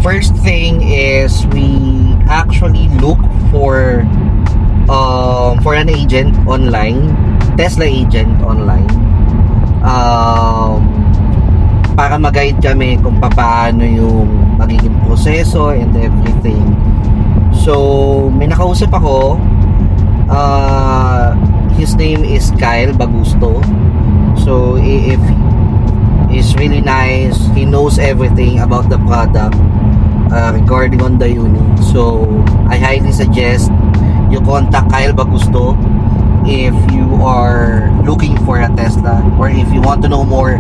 first thing is we actually look for an agent online, Tesla agent online, para mag-guide kami kung paano yung magiging proseso and everything. So may nakausap ako, his name is Kyle Bagusto. So if he's really nice, he knows everything about the product regarding on the unit. So I highly suggest you contact Kyle Bagusto if you are looking for a Tesla or if you want to know more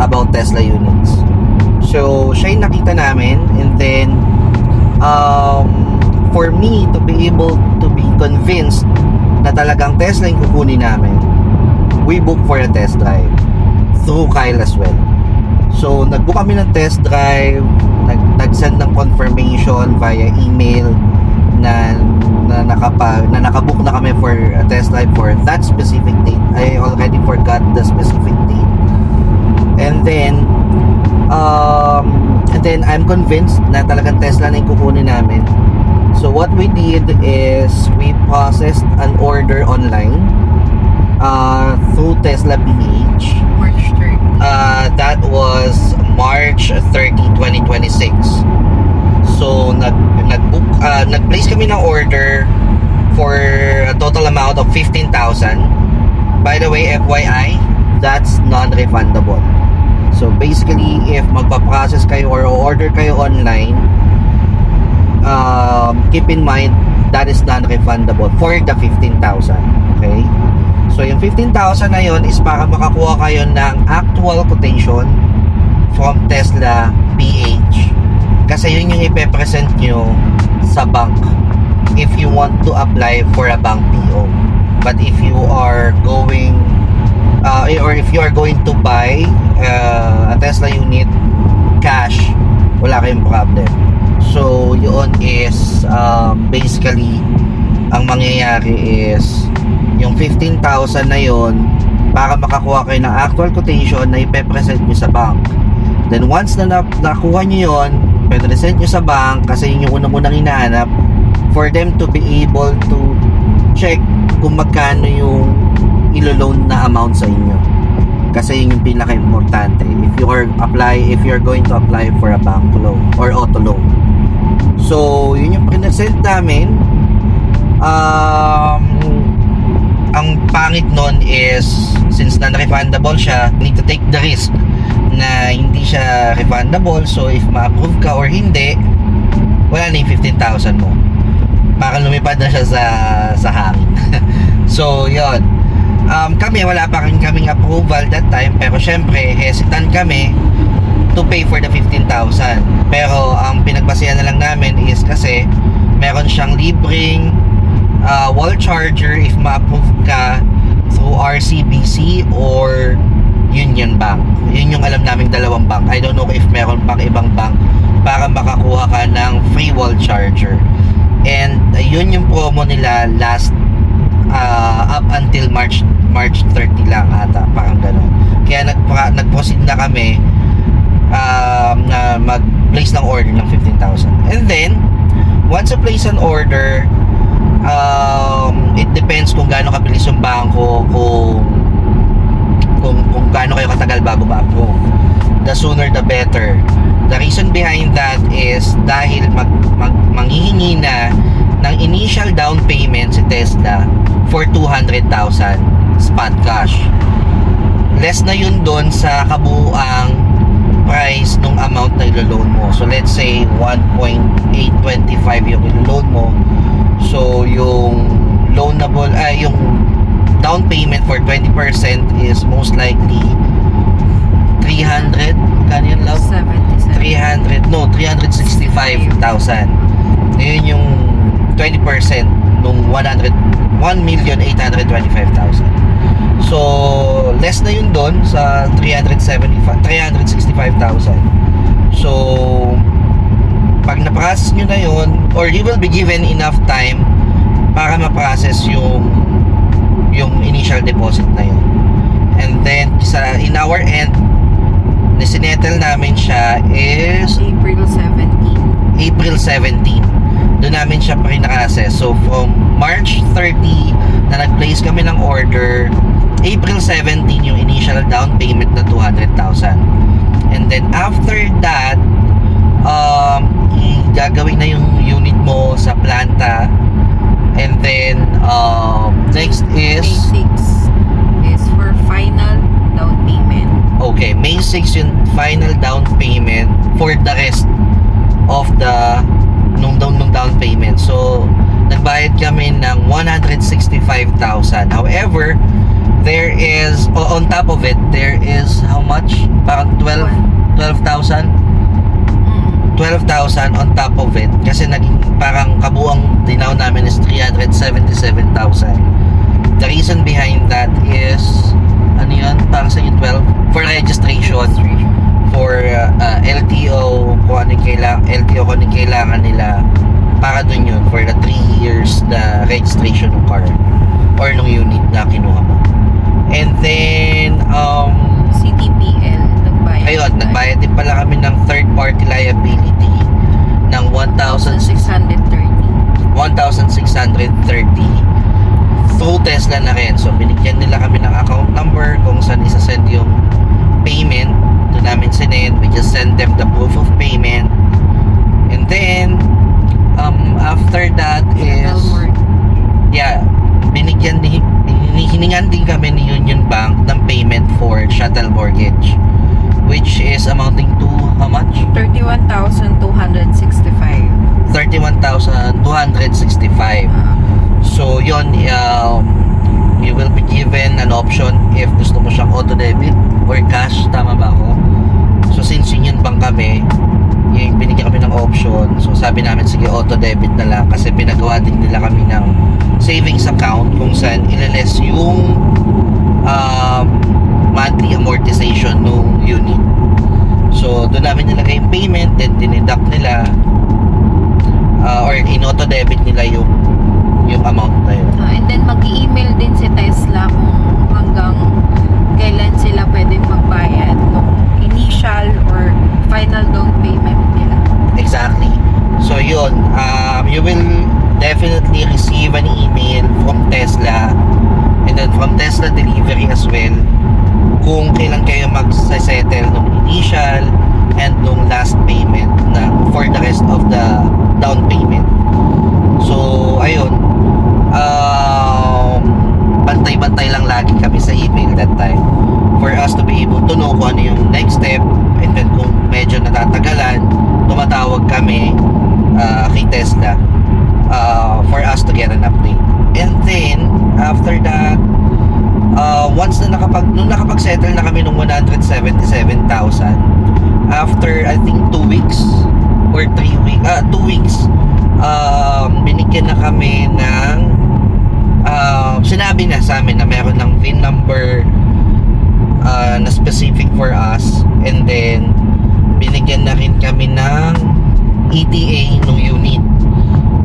about Tesla units. So siya yung nakita namin, and then for me to be able to be convinced na talagang Tesla yung kukunin namin, we book for a test drive through Kyle as well. So nag-book kami ng test drive, nag-send ng confirmation via email na nakabook na kami for a test drive for that specific date. I already forgot the specific date. And then I'm convinced na talagang Tesla na yung kukunin namin. So what we did is we processed an order online through Tesla PH. March 30. That was March 30, 2026. So nag-place kami ng order for a total amount of 15,000. By the way, FYI, that's non-refundable. So basically, if magpa-process kayo or order kayo online, keep in mind that is non-refundable for the 15,000. Okay? So yung 15,000 na yun is para makakuha kayo ng actual quotation from Tesla PH. Kasi yun yung ipe-present nyo sa bank if you want to apply for a bank PO. But if you are going or if you are going to buy a Tesla unit cash, wala kayong problem. So yun is basically ang mangyayari is yung 15,000 na yun para makakuha kayo ng actual quotation na ipe-present nyo sa bank. Then once na nakuha nyo yun, present nyo sa bank kasi yun yung unang-unang hinahanap for them to be able to check kung magkano yung ilo-loan na amount sa inyo. Kasi yun yung pinaka-importante if you're going to apply for a bank loan or auto loan. So yun yung present namin. Ang pangit nun is since non-refundable siya, need to take the risk na hindi siya refundable. So if ma-approve ka or hindi, wala na yung 15,000 mo, para lumipad na siya sa hangin. So yun, kami wala pa rin kaming approval that time, pero syempre hesitant kami to pay for the 15,000. Pero ang pinagbasehan na lang namin is kasi meron siyang libreng wall charger if ma-approve ka through RCBC or Union Bank. Yun yung alam naming dalawang bank. I don't know if meron pang ibang bank para makakuha ka ng free wall charger. And yun yung promo nila last up until March 30 lang ata, parang gano'n. Kaya nag-proceed na kami na mag-place ng order ng 15,000. And then once you place an order, it depends kung gaano kabilis yung bangko, kung gaano kayo katagal bago ma-approve. The sooner the better. The reason behind that is dahil manghihingi na ng initial down payment si Tesla for 200,000 spot cash. Less na yun doon sa kabuuang price nung amount na ilo-loan mo. So let's say 1.825 yung ilo-loan mo. So yung loanable yung down payment for 20% is most likely 300, kanyan lang? 365,000. Ngayon yung 20% nung 1,825,000. So less na yun doon sa 365,000. So pag na-process nyo na yun, or you will be given enough time para ma-process yung initial deposit na yun. And then in our end, na sinettle namin siya is April 17. 17. Doon namin siya pinaka-assess. So from March 30 na nag-place kami ng order, April 17 yung initial down payment na 200,000. And then after that, gagawin na yung unit mo sa planta. And then next is May 6 is for final down payment. okay, May 6 yung final down payment for the rest of the nung down payment. So nagbayad kami ng 165,000. However, there is on top of it, there is how much? Parang 12,000 on top of it, kasi naging parang kabuang dinaw namin is 377,000. The reason behind that is ano yun? Parang sa yung 12 for registration, for LTO kung anong kailangan nila para dun yun, for the 3 years na registration ng car or ng unit na kinuha mo. And then CTPL, nagbayad. ayun, nagbayad din pala kami ng third party liability ng 1,630. 1,630 through Tesla na rin. So binigyan nila kami ng account number kung saan isa-send yung payment. Doon namin sinend. We just send them the proof of payment. And then after that is hiningan din kami ni Union Bank ng payment for shuttle mortgage, which is amounting to how much? 31,265. 31,265. So yun, you will be given an option if gusto mo siyang auto debit or cash, tama ba ako? So since Union Bank kami, yung binigyan kami ng option, so sabi namin sige auto debit na lang, kasi pinagawa din nila kami ng savings account kung saan ilales yung monthly amortization ng unit. So doon namin nilagay yung payment, then dineduct nila or in-auto debit nila yung amount na yun. And then mag-email din si Tesla kung hanggang kailan sila pwedeng magbayad ng initial or final down payment nila. Exactly. So yun, you will definitely receive an email from Tesla and then from Tesla delivery as well kung kailan kayo mag-settle ng initial and nung last payment na for the rest of the down payment. So ayun, bantay-bantay lang lagi kami sa email that time for us to be able to know kung ano yung next step. And then kung medyo natatagalan, tumatawag kami kay Tesla for us to get an update. And then after that, once na nakapag-settle na kami ng 177,000, after I think 2 weeks or 2 weeks, binigyan na kami ng sinabi na sa amin na meron ng VIN number na specific for us, and then binigyan na rin kami ng ETA ng unit.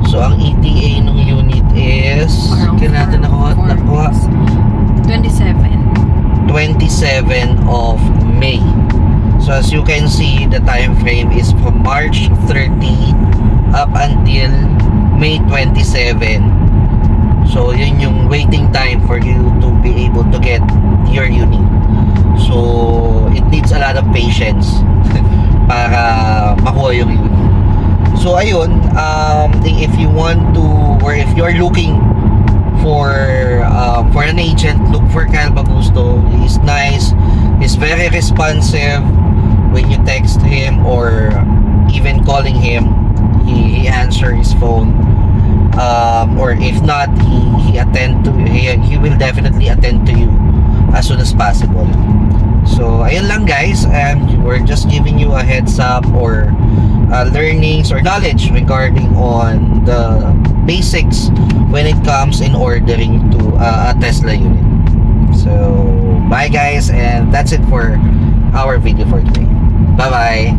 So ang ETA ng unit is kailan natin nakuha 27 of May. So as you can see, the time frame is from March 30 up until May 27. So yun yung waiting time for you to be able to get your unit. So it needs a lot of patience para makuha yung unit. So ayun, if you want to, or if you're looking for an agent, look for Kyle Bagusto. He's nice, he's very responsive. When you text him or even calling him, he answer his phone. Or if not, he will definitely attend to you as soon as possible. So ayun lang guys, and we're just giving you a heads up or learnings or knowledge regarding on the basics when it comes in ordering to a Tesla unit. So bye guys, and that's it for our video for today. Bye bye.